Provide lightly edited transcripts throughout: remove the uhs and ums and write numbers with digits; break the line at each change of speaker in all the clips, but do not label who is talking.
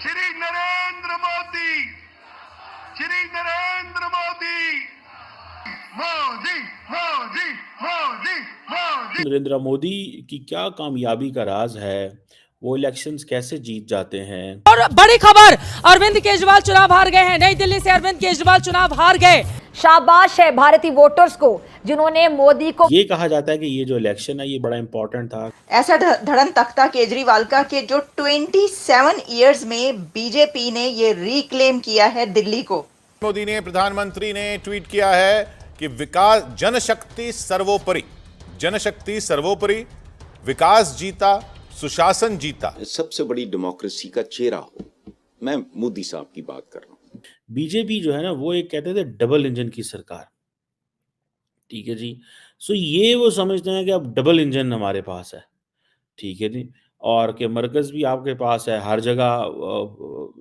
श्री नरेंद्र मोदी, श्री नरेंद्र मोदी, मोदी मोदी मोदी मोदी।
नरेंद्र मोदी की क्या कामयाबी का राज है, वो इलेक्शंस कैसे जीत जाते हैं।
और बड़ी खबर, अरविंद केजरीवाल चुनाव हार गए हैं। नई दिल्ली से अरविंद केजरीवाल चुनाव हार गए।
शाबाश है भारतीय वोटर्स को जिन्होंने मोदी को।
ये कहा जाता है कि ये जो इलेक्शन है ये बड़ा इंपॉर्टेंट था।
ऐसा धड़न तख्ता केजरीवाल का कि जो 27 इयर्स में बीजेपी ने ये रिक्लेम किया है दिल्ली को।
मोदी ने, प्रधानमंत्री ने ट्वीट किया है कि विकास, जनशक्ति सर्वोपरि, जनशक्ति सर्वोपरि, विकास जीता, सुशासन जीता।
सबसे बड़ी डेमोक्रेसी का चेहरा हो, मैं मोदी साहब की बात कर रहा हूं।
बीजेपी जो है ना वो एक कहते थे डबल इंजन की सरकार, ठीक है जी। सो ये वो समझते हैं कि अब डबल इंजन हमारे पास है, ठीक है जी। और कि मरकज़ भी आपके पास है, हर जगह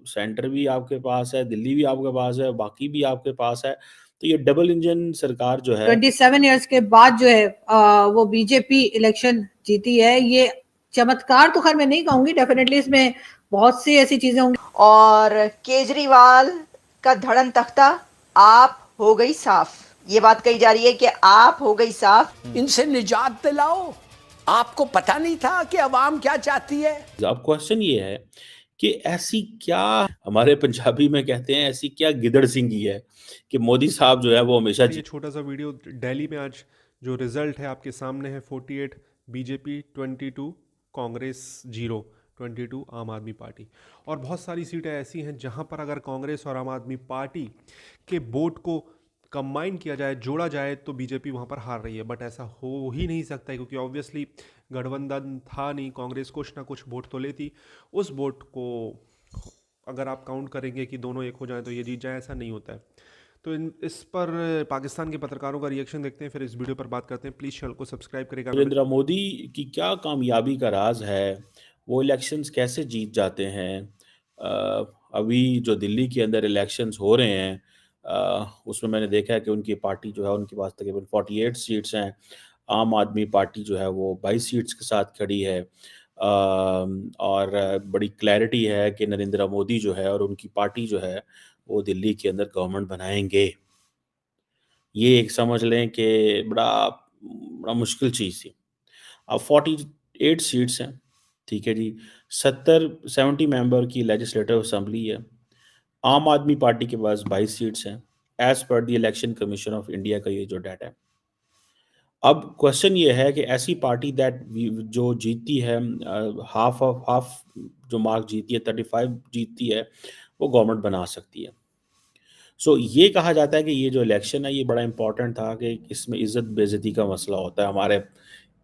सेंटर भी आपके पास है, दिल्ली भी आपके पास है, बाकी भी आपके पास है। तो ये डबल इंजन सरकार जो है
27 इयर्स के बाद जो है वो बीजेपी इलेक्शन जीती है। ये चमत्कार तो खैर मैं नहीं कहूंगी, डेफिनेटली इसमें बहुत सी ऐसी चीजें होंगी।
और केजरीवाल का धड़न तख्ता आप हो गई साफ। ये बात कही जा रही है कि आप हो गई साफ।
इनसे निजात दिलाओ, आपको पता नहीं था कि अवाम क्या चाहती है।
अब क्वेश्चन ये है कि ऐसी क्या, हमारे पंजाबी में कहते हैं ऐसी क्या गिदड़ सिंगी है कि मोदी साहब जो है वो हमेशा
ये छोटा सा वीडियो, दिल्ली में आज जो रिजल्ट है आपके सामने है, 48 बीजेपी, 22 कांग्रेस, 0 22 आम आदमी पार्टी। और बहुत सारी सीटें ऐसी हैं जहां पर अगर कांग्रेस और आम आदमी पार्टी के वोट को कंबाइन किया जाए, जोड़ा जाए, तो बीजेपी वहां पर हार रही है। बट ऐसा हो ही नहीं सकता है क्योंकि ऑब्वियसली गठबंधन था नहीं, कांग्रेस कुछ ना कुछ वोट तो लेती। उस वोट को अगर आप काउंट करेंगे कि दोनों एक हो जाए तो ये जीत जाए, ऐसा नहीं होता है। तो इस पर पाकिस्तान के पत्रकारों का रिएक्शन देखते हैं, फिर इस वीडियो पर बात करते हैं। प्लीज़ चैनल को सब्सक्राइब करेगा।
नरेंद्र मोदी की क्या कामयाबी का राज है, वो इलेक्शंस कैसे जीत जाते हैं। अभी जो दिल्ली के अंदर इलेक्शंस हो रहे हैं उसमें मैंने देखा है कि उनकी पार्टी जो है उनके पास तकरीबन 48 सीट्स हैं। आम आदमी पार्टी जो है वो 22 सीट्स के साथ खड़ी है। और बड़ी क्लैरिटी है कि नरेंद्र मोदी जो है और उनकी पार्टी जो है वो दिल्ली के अंदर गवर्नमेंट बनाएंगे। ये एक समझ लें कि बड़ा मुश्किल चीज़ थी। अब 48 सीट्स हैं, ठीक है जी। 70 मेंबर की लेजिस्लेटिव असेंबली है। आम आदमी पार्टी के पास 22 सीट्स हैं as per the election commission of India का ये जो डाटा है। अब क्वेश्चन ये है कि ऐसी पार्टी जो जीतती है हाफ ऑफ हाफ जो मार्क जीती है, 35 जीतती है, वो गवर्नमेंट बना सकती है। सो ये कहा जाता है कि ये जो इलेक्शन है ये बड़ा इंपॉर्टेंट था कि इसमें इज्जत बेइज्जती का मसला होता है हमारे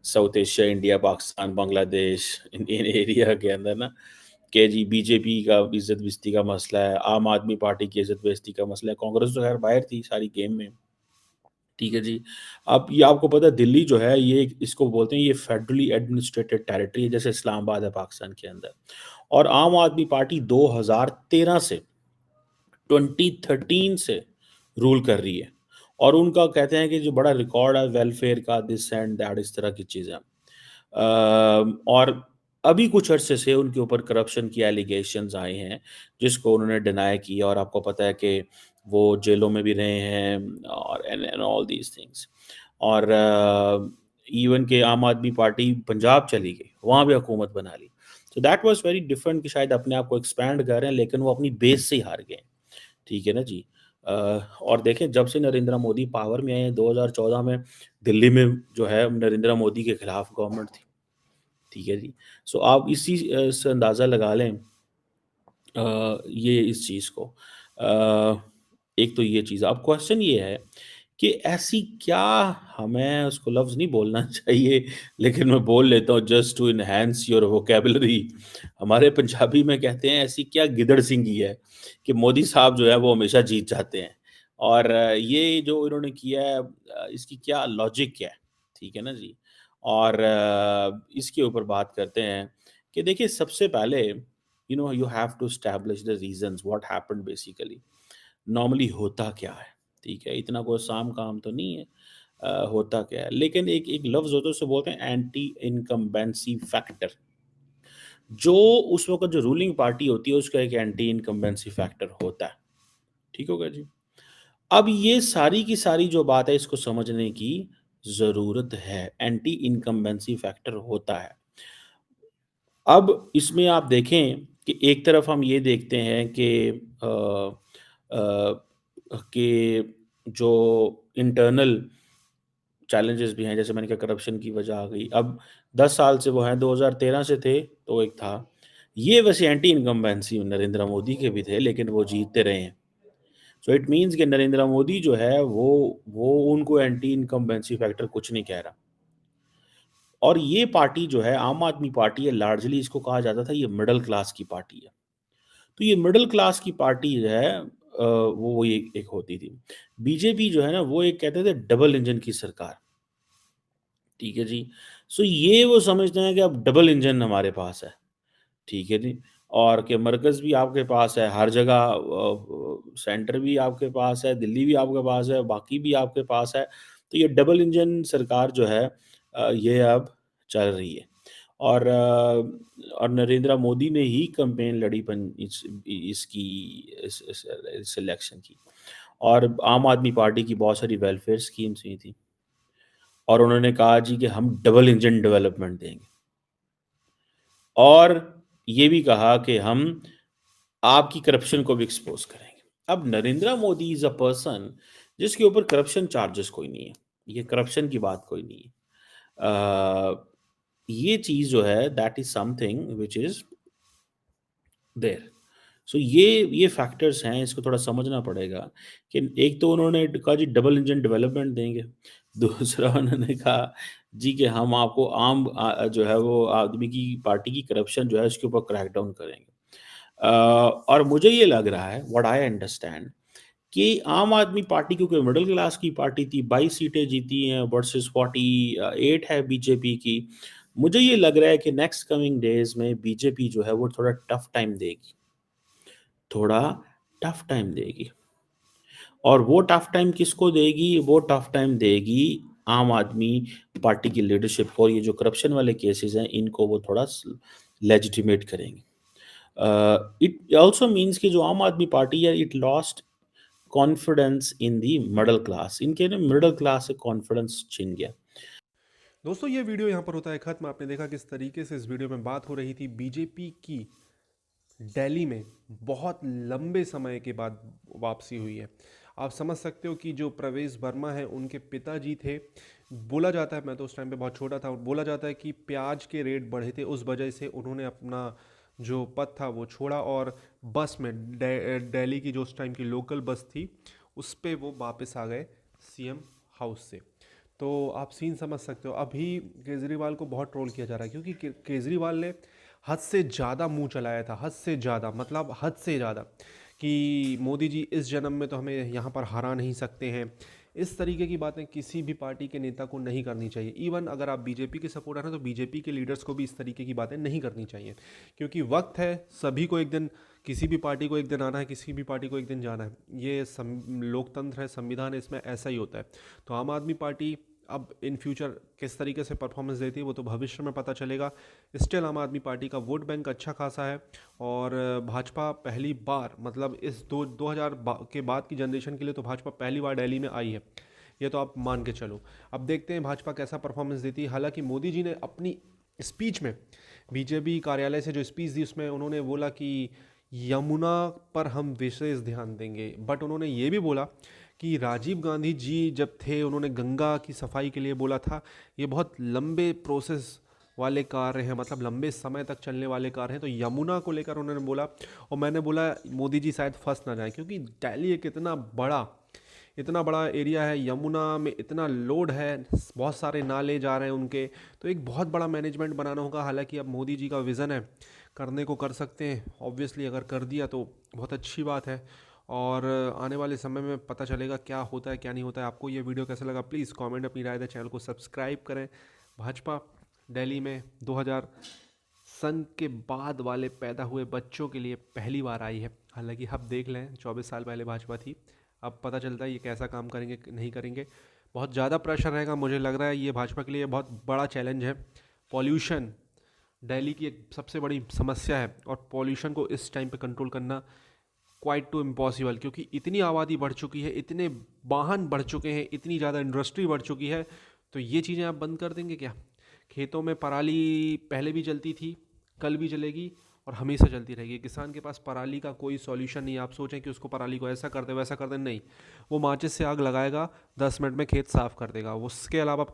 south Asia, India, Pakistan, Bangladesh, Indian area के अंदर ना, कि जी बीजेपी का इज्जत बेइज्जती का मसला है, आम आदमी पार्टी की इज्जत बेइज्जती का मसला है। कांग्रेस तो खैर बाहर थी सारी गेम में, ठीक है जी। अब ये आपको पता है दिल्ली जो है ये इसको बोलते हैं ये फेडरली एडमिनिस्ट्रेटेड टेरिटरी है, जैसे इस्लामाबाद है पाकिस्तान के अंदर। और आम आदमी पार्टी 2013 से 2013 से रूल कर रही है और उनका कहते हैं कि जो बड़ा रिकॉर्ड है वेलफेयर का, दिस एंड दैट, इस तरह की चीज़ें। और अभी कुछ अरसे से उनके ऊपर करप्शन की एलिगेशंस आए हैं जिसको उन्होंने डिनाई किया और आपको पता है कि वो जेलों में भी रहे हैं और एंड ऑल दीज थिंग्स। और इवन के आम आदमी पार्टी पंजाब चली गई, वहाँ भी हुकूमत बना ली। So that was very different कि शायद अपने आप को एक्सपैंड कर रहे हैं लेकिन वो अपनी बेस से ही हार गए, ठीक है ना जी। और देखें जब से नरेंद्र मोदी पावर में आए हैं 2014 में दिल्ली में जो है नरेंद्र मोदी के खिलाफ गवर्नमेंट थी, ठीक है जी। सो आप इसी से अंदाज़ा लगा लें ये इस चीज़ को। एक तो ये चीज़। अब क्वेश्चन ये है कि ऐसी क्या, हमें उसको लफ्ज़ नहीं बोलना चाहिए लेकिन मैं बोल लेता हूँ just to enhance your vocabulary. हमारे पंजाबी में कहते हैं ऐसी क्या गिदड़ सिंगी है कि मोदी साहब जो है वो हमेशा जीत जाते हैं। और ये जो इन्होंने किया है इसकी क्या लॉजिक क्या है, ठीक है ना जी। और इसके ऊपर बात करते हैं कि देखिए सबसे पहले you have to establish the reasons what happened basically. Normally होता क्या है, ठीक है, इतना कोई साम काम तो नहीं है। होता क्या है, लेकिन एक एक लफ्ज़ होता है उसे बोलते हैं एंटी इनकम्बेंसी फैक्टर। जो उस वक़्त जो रूलिंग पार्टी होती है उसका एक एंटी इनकम्बेंसी फैक्टर होता है। ठीक हो गया जी? अब ये सारी की सारी जो बात है इसको समझने की ज़रूरत है, एंटी इनकम्बेंसी फैक्टर होता है। अब इसमें आप देखें कि एक तरफ हम ये देखते हैं कि जो इंटरनल चैलेंजेस भी हैं, जैसे मैंने कहा करप्शन की वजह आ गई। अब 10 साल से वो हैं, 2013 से थे तो एक था। ये वैसे एंटी इनकम्बेंसी नरेंद्र मोदी के भी थे, लेकिन वो जीतते रहे हैं। सो इट मीन्स कि नरेंद्र मोदी जो है वो उनको एंटी इनकम्बेंसी फैक्टर कुछ नहीं कह रहा। और ये पार्टी जो है आम आदमी पार्टी है, लार्जली इसको कहा जाता था ये मिडल क्लास की पार्टी है। तो ये मिडल क्लास की पार्टी जो है वो एक होती थी। बीजेपी जो है ना वो एक कहते थे डबल इंजन की सरकार। ठीक है जी। सो ये वो समझते हैं कि अब डबल इंजन हमारे पास है। ठीक है जी। और कि मरकज़ भी आपके पास है, हर जगह सेंटर भी आपके पास है, दिल्ली भी आपके पास है, बाकी भी आपके पास है। तो ये डबल इंजन सरकार जो है ये अब चल रही है। और नरेंद्र मोदी ने ही कैंपेन लड़ी इस इलेक्शन की। और आम आदमी पार्टी की बहुत सारी वेलफेयर स्कीम्स हुई थी और उन्होंने कहा जी कि हम डबल इंजन डेवलपमेंट देंगे और ये भी कहा कि हम आपकी करप्शन को भी एक्सपोज करेंगे। अब Narendra Modi is a person जिसके ऊपर करप्शन चार्जेस कोई नहीं है, ये करप्शन की बात कोई नहीं है। ये चीज़ जो है that is something which is there. So ये फैक्टर्स हैं, इसको थोड़ा समझना पड़ेगा कि एक तो उन्होंने कहा जी डबल इंजन डेवलपमेंट देंगे, दूसरा उन्होंने कहा जी कि हम आपको जो है वो आदमी की पार्टी की करप्शन जो है उसके ऊपर क्रैकडाउन करेंगे। और मुझे ये लग रहा है व्हाट आई अंडरस्टैंड कि आम आदमी पार्टी क्योंकि मिडिल क्लास की पार्टी थी, 22 सीटें जीती हैं वर्सेस 48 है बीजेपी की। मुझे ये लग रहा है कि नेक्स्ट कमिंग डेज में बीजेपी जो है वो थोड़ा टफ टाइम देगी, थोड़ा टफ टाइम देगी। और वो टफ टाइम किसको देगी? वो टफ टाइम देगी आम आदमी पार्टी की लीडरशिप को। और ये जो करप्शन वाले केसेस हैं इनको वो थोड़ा लेजिटिमेट करेंगे। इट ऑल्सो मीन्स कि जो आम आदमी पार्टी है it lost confidence in the middle class, इनके ना मिडिल क्लास से कॉन्फिडेंस छिन गया।
दोस्तों ये वीडियो यहाँ पर होता है खत्म। आपने देखा किस तरीके से इस वीडियो में बात हो रही थी बीजेपी की दिल्ली में बहुत लंबे समय के बाद वापसी हुई है। आप समझ सकते हो कि जो प्रवेश वर्मा है उनके पिताजी थे, बोला जाता है, मैं तो उस टाइम पे बहुत छोटा था, बोला जाता है कि प्याज के रेट बढ़े थे, उस वजह से उन्होंने अपना जो पद था वो छोड़ा और बस में दिल्ली की जो उस टाइम की लोकल बस थी उस पे वो वापस आ गए सीएम हाउस से। तो आप सीन समझ सकते हो। अभी केजरीवाल को बहुत ट्रोल किया जा रहा है क्योंकि केजरीवाल ने हद से ज़्यादा मुंह चलाया था, हद से ज़्यादा, मतलब हद से ज़्यादा, कि मोदी जी इस जन्म में तो हमें यहाँ पर हरा नहीं सकते हैं। इस तरीके की बातें किसी भी पार्टी के नेता को नहीं करनी चाहिए। इवन अगर आप बीजेपी के सपोर्टर हैं तो बीजेपी के लीडर्स को भी इस तरीके की बातें नहीं करनी चाहिए, क्योंकि वक्त है, सभी को एक दिन, किसी भी पार्टी को एक दिन आना है, किसी भी पार्टी को एक दिन जाना है। ये लोकतंत्र है, संविधान है, इसमें ऐसा ही होता है। तो आम आदमी पार्टी अब इन फ्यूचर किस तरीके से परफॉर्मेंस देती है वो तो भविष्य में पता चलेगा। स्टिल आम आदमी पार्टी का वोट बैंक अच्छा खासा है और भाजपा पहली बार, मतलब इस 2000 के बाद की जनरेशन के लिए तो भाजपा पहली बार दिल्ली में आई है, ये तो आप मान के चलो। अब देखते हैं भाजपा कैसा परफॉर्मेंस देती है। हालांकि मोदी जी ने अपनी स्पीच में, बीजेपी कार्यालय से जो स्पीच दी उसमें उन्होंने बोला कि यमुना पर हम विशेष ध्यान देंगे, बट उन्होंने ये भी बोला कि राजीव गांधी जी जब थे उन्होंने गंगा की सफाई के लिए बोला था। ये बहुत लंबे प्रोसेस वाले कार्य हैं, मतलब लंबे समय तक चलने वाले कार्य हैं। तो यमुना को लेकर उन्होंने बोला और मैंने बोला मोदी जी शायद फंस ना जाए, क्योंकि दिल्ली एक इतना बड़ा एरिया है, यमुना में इतना लोड है, बहुत सारे नाले जा रहे हैं उनके, तो एक बहुत बड़ा मैनेजमेंट बनाना होगा। हालांकि अब मोदी जी का विज़न है, करने को कर सकते हैं, ऑब्वियसली अगर कर दिया तो बहुत अच्छी बात है और आने वाले समय में पता चलेगा क्या होता है क्या नहीं होता है। आपको ये वीडियो कैसा लगा प्लीज़ कमेंट अपनी राय दें, चैनल को सब्सक्राइब करें। भाजपा दिल्ली में 2000 सन के बाद वाले पैदा हुए बच्चों के लिए पहली बार आई है। हालांकि अब देख लें 24 साल पहले भाजपा थी, अब पता चलता है ये कैसा काम करेंगे नहीं करेंगे। बहुत ज़्यादा प्रेशर रहेगा, मुझे लग रहा है ये भाजपा के लिए बहुत बड़ा चैलेंज है। पॉल्यूशन दिल्ली की एक सबसे बड़ी समस्या है और पॉल्यूशन को इस टाइम पे कंट्रोल करना क्वाइट टू इम्पॉसिबल, क्योंकि इतनी आबादी बढ़ चुकी है, इतने वाहन बढ़ चुके हैं, इतनी ज़्यादा इंडस्ट्री बढ़ चुकी है। तो ये चीज़ें आप बंद कर देंगे क्या? खेतों में पराली पहले भी चलती थी, कल भी चलेगी और हमेशा चलती रहेगी। किसान के पास पराली का कोई सॉल्यूशन नहीं। आप सोचें कि उसको पराली को ऐसा कर दे वैसा कर दे, नहीं, वो माचिस से आग लगाएगा, 10 मिनट में खेत साफ़ कर देगा। उसके अलावा